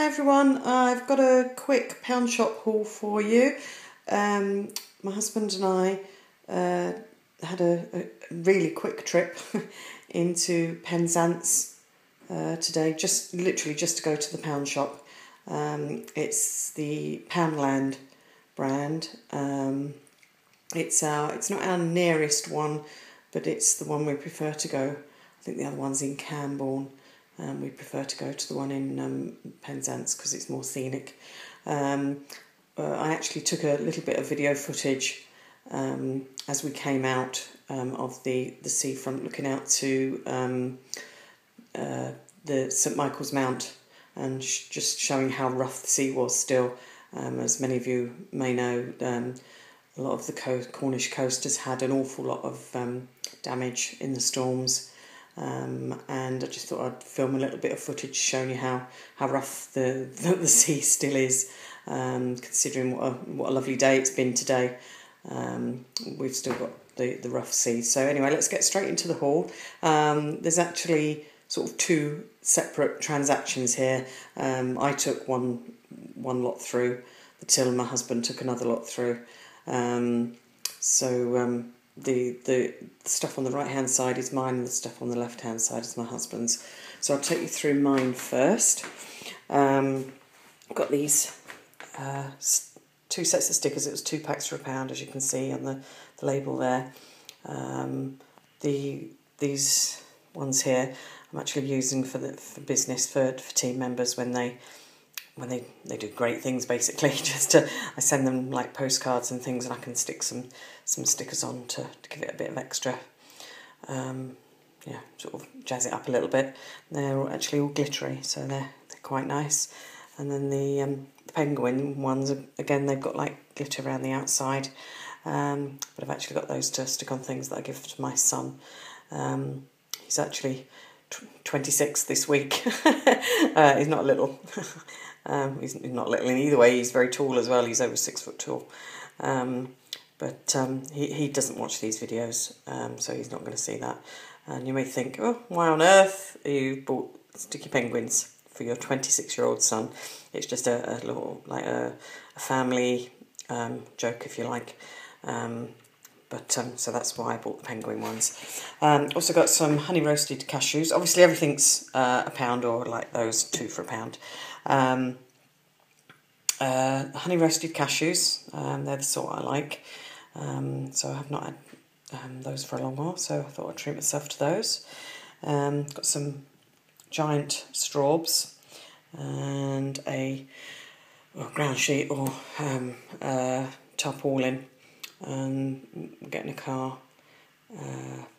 Hi everyone, I've got a quick pound shop haul for you. My husband and I had a really quick trip into Penzance today, literally just to go to the pound shop. It's the Poundland brand. It's not our nearest one, but it's the one we prefer to go. I think the other one's in Camborne. We prefer to go to the one in Penzance because it's more scenic. I actually took a little bit of video footage as we came out of the seafront, looking out to the St Michael's Mount, and just showing how rough the sea was still. As many of you may know, a lot of the Cornish coast has had an awful lot of damage in the storms. And I just thought I'd film a little bit of footage showing you how rough the sea still is, considering what a lovely day it's been today. We've still got the rough sea. So anyway, let's get straight into the haul. There's actually sort of two separate transactions here. I took one lot through the till, and my husband took another lot through. The stuff on the right hand side is mine, and the stuff on the left hand side is my husband's. So I'll take you through mine first. I've got these two sets of stickers. It was 2 packs for £1, as you can see on the label there. These ones here I'm actually using for business, for team members when they do great things, basically. I send them like postcards and things, and I can stick some stickers on to give it a bit of extra, sort of jazz it up a little bit. They're actually all glittery, so they're quite nice. And then the penguin ones, again, they've got like glitter around the outside, but I've actually got those to stick on things that I give to my son. He's actually 26 this week. He's not little. He's not little in either way. He's very tall as well. He's over 6 foot tall. But he doesn't watch these videos, so he's not going to see that. And you may think, oh, why on earth you bought sticky penguins for your 26-year-old son? It's just a little, like a family joke, if you like. So that's why I bought the penguin ones. Also got some honey roasted cashews. Obviously everything's £1, or like those 2 for £1. Honey roasted cashews, they're the sort I like. So I have not had those for a long while, so I thought I'd treat myself to those. Got some giant straws and a ground sheet or tarpaulin. We're getting a car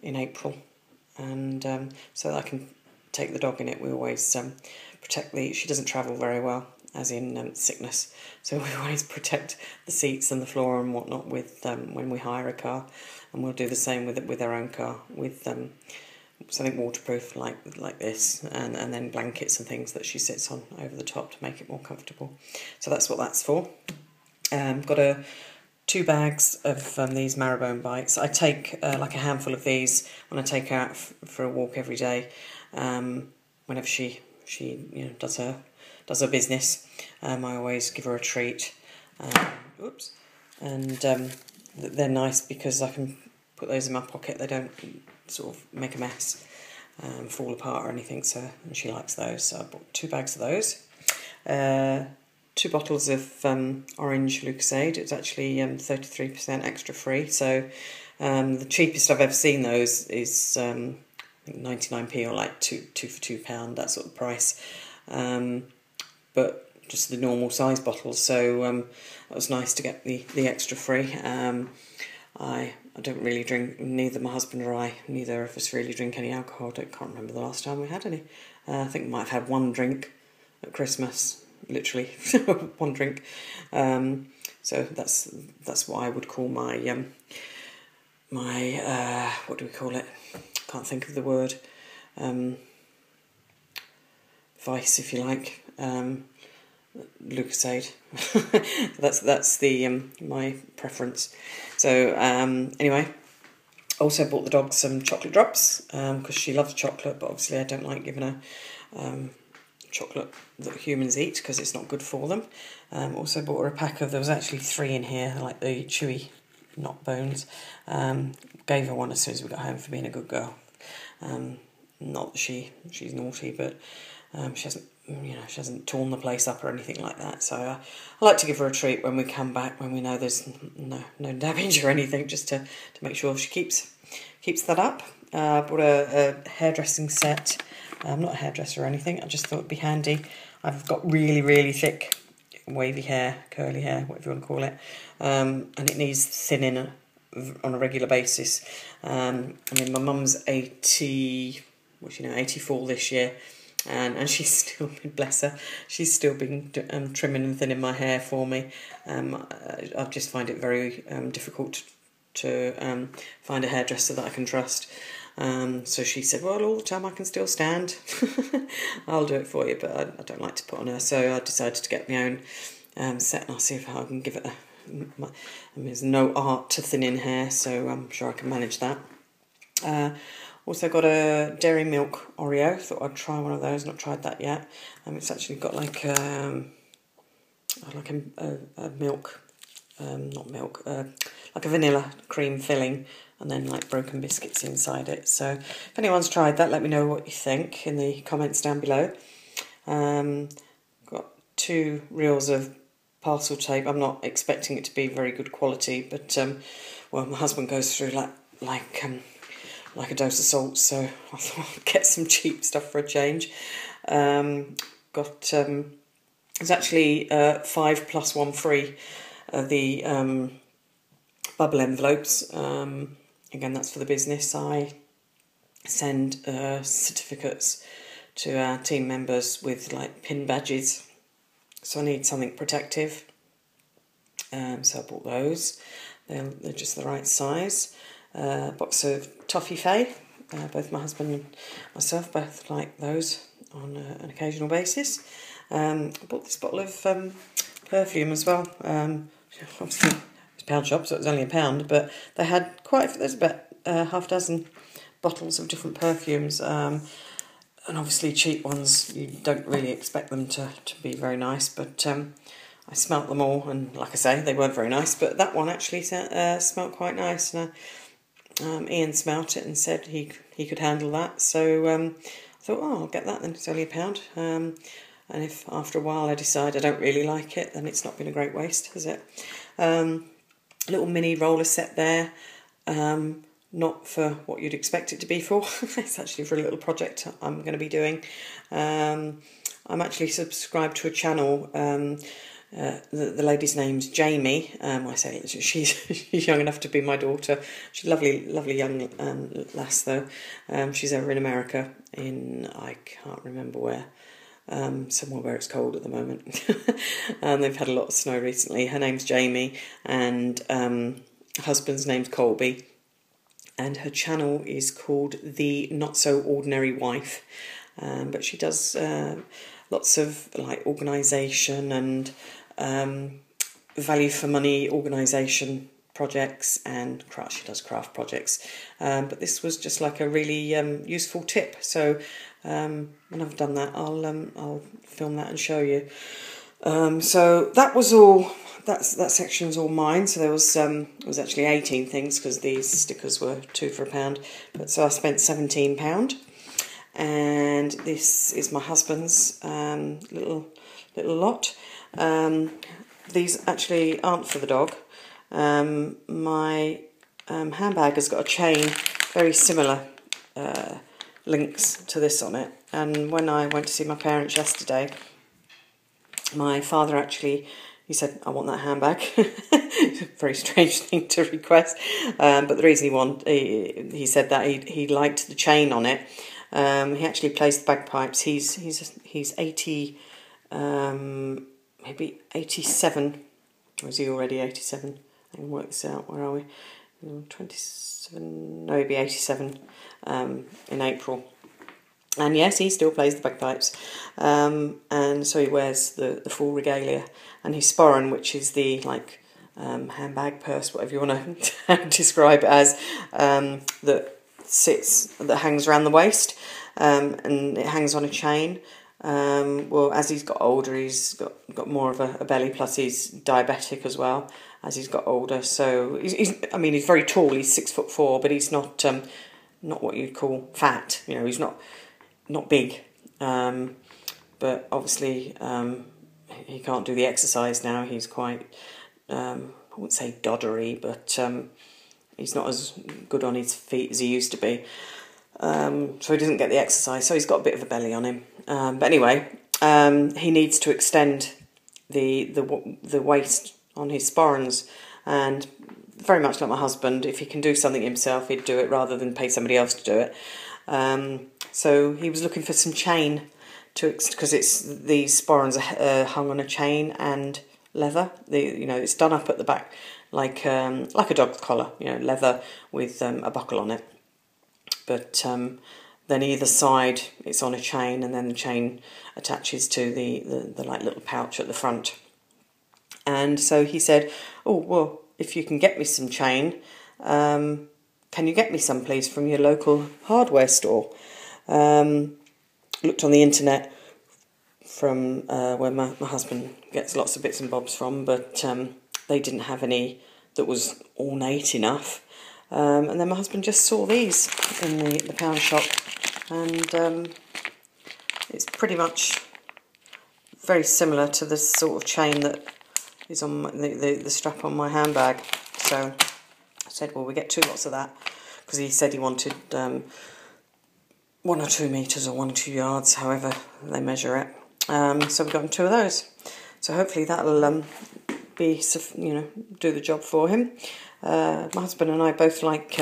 in April, and so that I can take the dog in it. We always protect she doesn't travel very well, as in sickness, so we always protect the seats and the floor and whatnot with when we hire a car, and we'll do the same with our own car, with something waterproof like this, and then blankets and things that she sits on over the top to make it more comfortable. So that's what that's for. Got 2 bags of these marrowbone bites. I take like a handful of these when I take her out for a walk every day. Whenever she does her business, I always give her a treat. And they're nice because I can put those in my pocket. They don't sort of make a mess, fall apart or anything. And she likes those. So I bought 2 bags of those. 2 bottles of orange Lucozade. It's actually 33% extra free. So the cheapest I've ever seen those is I think 99p, or like two for £2, that sort of price. But just the normal size bottles. So it was nice to get the extra free. I don't really drink. Neither my husband or I, neither of us really drink any alcohol. I can't remember the last time we had any. I think we might have had one drink at Christmas. Literally one drink. So that's what I would call my what do we call it? Can't think of the word. Vice, if you like. Lucozade. that's the my preference. So anyway, also bought the dog some chocolate drops because she loves chocolate, but obviously I don't like giving her chocolate that humans eat because it's not good for them. Also bought her a pack of, there was actually 3 in here, like the chewy nut bones. Gave her one as soon as we got home for being a good girl. Not that she's naughty, but she hasn't torn the place up or anything like that. So I like to give her a treat when we come back, when we know there's no damage or anything, just to make sure she keeps that up. Bought a hairdressing set. I'm not a hairdresser or anything. I just thought it'd be handy. I've got really thick, wavy hair, curly hair, whatever you want to call it, and it needs thinning on a regular basis. I mean, my mum's 84 this year, and she's still, bless her, she's still been trimming and thinning my hair for me. I just find it very difficult to find a hairdresser that I can trust. So she said, well, all the time I can still stand. I'll do it for you, but I don't like to put on her. So I decided to get my own set, and I'll see if I can give it there's no art to thinning hair, so I'm sure I can manage that. Also got a dairy milk Oreo. Thought I'd try one of those. Not tried that yet. It's actually got like a milk, not milk, like a vanilla cream filling, and then like broken biscuits inside it. So if anyone's tried that, let me know what you think in the comments down below. Got 2 reels of parcel tape. I'm not expecting it to be very good quality, but well, my husband goes through like a dose of salt, so I thought I'd get some cheap stuff for a change. Got it's actually 5 plus 1 free of the bubble envelopes. Again, that's for the business. I send certificates to our team members with like pin badges, so I need something protective. So I bought those. They're just the right size. Box of Toffee Fay. Both my husband and myself both like those on an occasional basis. I bought this bottle of perfume as well. Obviously it's a pound shop, so it was only £1, but they had there's about half a dozen bottles of different perfumes, and obviously cheap ones, you don't really expect them to be very nice, but I smelt them all, and like I say, they weren't very nice, but that one actually smelt quite nice, and Ian smelt it and said he could handle that, so I thought, oh, I'll get that then, it's only £1, and if after a while I decide I don't really like it, then it's not been a great waste, has it? A little mini roller set there, not for what you'd expect it to be for. It's actually for a little project I'm going to be doing. I'm actually subscribed to a channel. The lady's name's Jamie. I say she's young enough to be my daughter. She's a lovely young lass though. She's over in America, I can't remember where. Somewhere where it's cold at the moment. They've had a lot of snow recently. Her name's Jamie, and her husband's name's Colby, and her channel is called The Not So Ordinary Wife, but she does lots of like organisation and value for money organisation projects, and she does craft projects, but this was just like a really useful tip, so when I've done that I'll film that and show you. So that was all, that section's all mine. So there was it was actually 18 things because these stickers were 2 for £1, but so I spent £17, and this is my husband's little lot. These actually aren't for the dog. My handbag has got a chain very similar links to this on it, and when I went to see my parents yesterday, my father actually, he said, I want that handbag. It's a very strange thing to request, but the reason he said that he liked the chain on it. He actually plays the bagpipes. He's 80, maybe 87, or is he already 87? I can work this out. Where are we? 27, no, he'll be 87 in April. And yes, he still plays the bagpipes. And so he wears the full regalia. And his sporran, which is the handbag, purse, whatever you want to describe it as, that hangs around the waist, and it hangs on a chain. Well, as he's got older, he's got more of a belly, plus he's diabetic as well as he's got older. So he's very tall. He's 6'4", but he's not what you'd call fat. You know, he's not big. But obviously he can't do the exercise now. He's quite I wouldn't say doddery, but he's not as good on his feet as he used to be. So he doesn't get the exercise, so he's got a bit of a belly on him. But anyway, he needs to extend the waist on his sporrans, and very much like my husband, if he can do something himself, he'd do it rather than pay somebody else to do it. So he was looking for some chain because these sporrans are hung on a chain and leather. It's done up at the back like a dog's collar, leather with a buckle on it. But then either side it's on a chain, and then the chain attaches to the like little pouch at the front. And so he said, "Oh well, if you can get me some chain, can you get me some, please, from your local hardware store?" Looked on the internet from where my husband gets lots of bits and bobs from, but they didn't have any that was ornate enough. And then my husband just saw these in the pound shop, and it's pretty much very similar to the sort of chain that is on the strap on my handbag. So I said, well, we get 2 lots of that, because he said he wanted 1 or 2 metres or 1 or 2 yards, however they measure it. So we've got 2 of those. So hopefully that'll do the job for him. My husband and I both like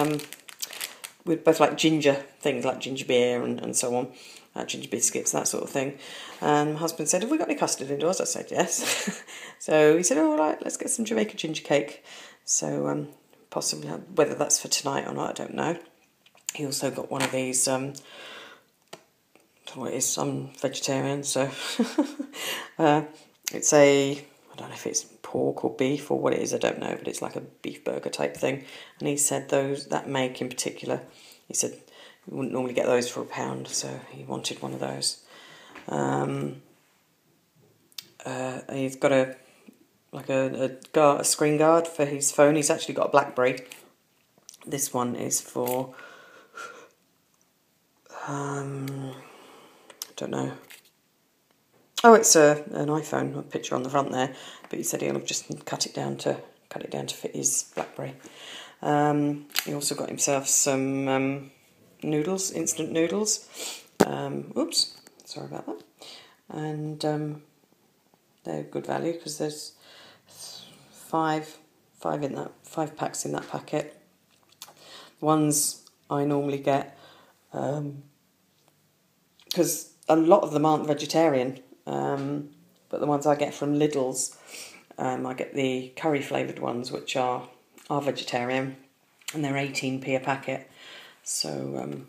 we both like ginger things, like ginger beer and so on, ginger biscuits, that sort of thing. And my husband said, "Have we got any custard indoors?" I said, "Yes." So he said, "Oh, all right, let's get some Jamaican ginger cake." So possibly, whether that's for tonight or not, I don't know. He also got one of these. I don't know what it is. I'm vegetarian, so it's I don't know if it's pork or beef or what it is, I don't know, but it's like a beef burger type thing. And he said that make in particular, he said we wouldn't normally get those for £1, so he wanted one of those. He's got a screen guard for his phone. He's actually got a BlackBerry. This one is for I don't know. Oh, it's an iPhone, a picture on the front there. But he said he'll just cut it down to fit his BlackBerry. He also got himself some noodles, instant noodles. Oops, sorry about that. And they're good value because there's 5 packs in that packet. The ones I normally get, because a lot of them aren't vegetarian. But the ones I get from Lidl's, I get the curry flavoured ones, which are vegetarian, and they're 18p a packet. So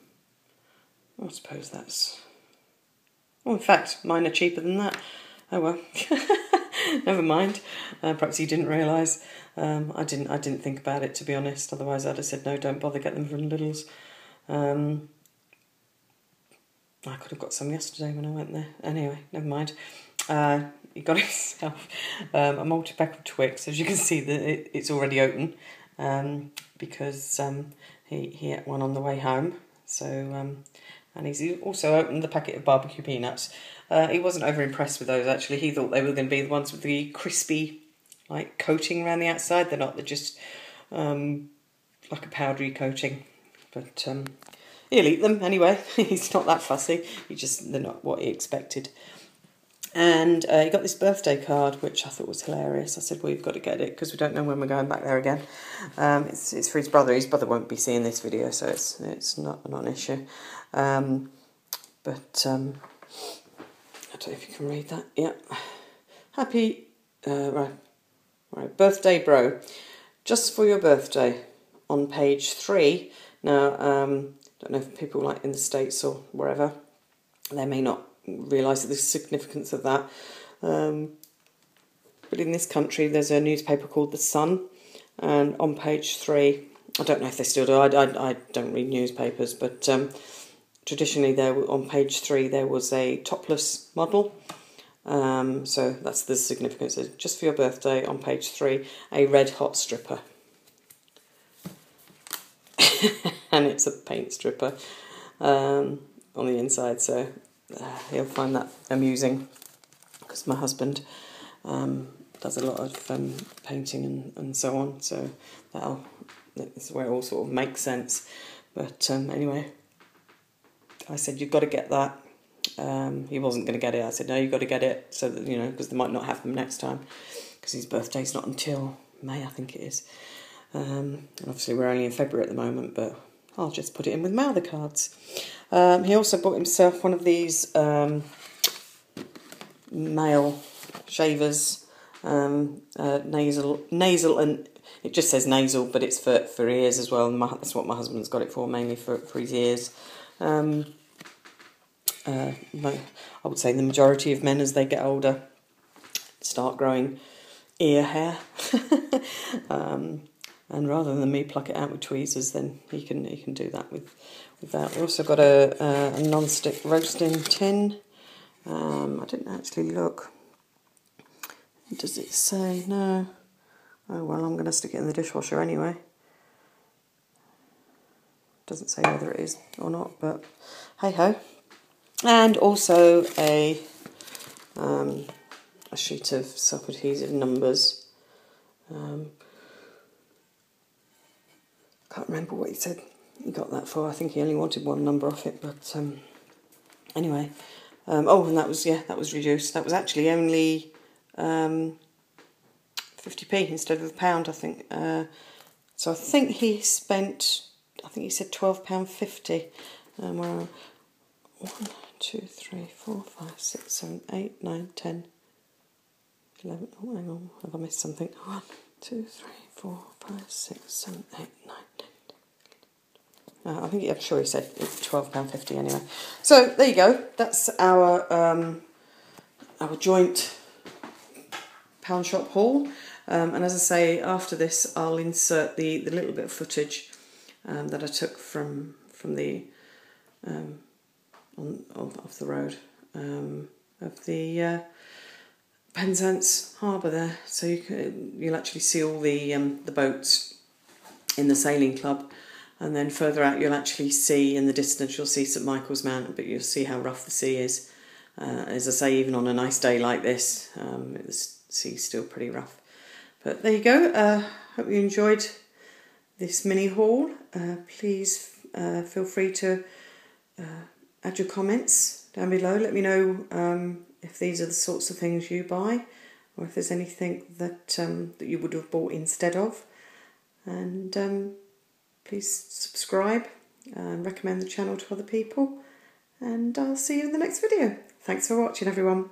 I suppose that's. Oh, in fact, mine are cheaper than that. Oh well, never mind. Perhaps you didn't realise. I didn't think about it, to be honest. Otherwise, I'd have said no, don't bother, get them from Lidl's. I could have got some yesterday when I went there. Anyway, never mind. He got himself a multi-pack of Twix. As you can see, it's already open because he ate one on the way home. So and he's also opened the packet of barbecue peanuts. He wasn't over impressed with those, actually. He thought they were going to be the ones with the crispy like coating around the outside. They're not. They're just like a powdery coating. But he'll eat them anyway. He's not that fussy. They're not what he expected. And he got this birthday card, which I thought was hilarious. I said, well, you've got to get it because we don't know when we're going back there again. It's for his brother. His brother won't be seeing this video, so it's not an issue. But I don't know if you can read that. Yeah. Happy right. Birthday, bro. Just for your birthday. On page 3. Now, don't know if people like in the States or wherever, they may not realise the significance of that. But in this country, there's a newspaper called The Sun, and on page 3, I don't know if they still do. I don't read newspapers, but traditionally there on page 3 there was a topless model. So that's the significance. So just for your birthday on page 3, a red hot stripper. And it's a paint stripper on the inside, so you'll find that amusing, because my husband does a lot of painting and so on, so that's where it all sort of makes sense. But anyway, I said, you've got to get that. He wasn't going to get it. I said, no, you've got to get it, so that, you know, because they might not have them next time, because his birthday's not until May, I think it is. And obviously we're only in February at the moment, but I'll just put it in with my other cards. He also bought himself one of these male shavers, nasal, and it just says nasal, but it's for ears as well. And that's what my husband's got it for, mainly for his ears. I would say the majority of men, as they get older, start growing ear hair. And rather than me pluck it out with tweezers, then he can do that with that. We also got a non-stick roasting tin. I didn't actually look. Does it say? No. Oh well, I'm going to stick it in the dishwasher anyway. Doesn't say whether it is or not, but hey ho. And also a sheet of self-adhesive numbers. Can't remember what he said he got that for. I think he only wanted one number off it, but anyway. Oh, and that was reduced. That was actually only 50p instead of £1, I think. So I think he spent, I think he said £12.50. Where 1, 2, 3, 4, 5, 6, 7, 8, 9, 10, 11. Oh, hang on, have I missed something? 1, 2, 3, 4, 5, 6, 7, 8, 9, 10. I think I'm sure he said it's £12.50 anyway. So there you go. That's our joint pound shop haul. And as I say, after this, I'll insert the little bit of footage that I took from the off the road of the Penzance harbour there. So you'll actually see all the boats in the sailing club. And then further out, you'll actually see, in the distance, you'll see St Michael's Mount, but you'll see how rough the sea is. As I say, even on a nice day like this, the sea's still pretty rough. But there you go. Hope you enjoyed this mini haul. Please feel free to add your comments down below. Let me know if these are the sorts of things you buy, or if there's anything that you would have bought instead of. And please subscribe and recommend the channel to other people. And I'll see you in the next video. Thanks for watching, everyone.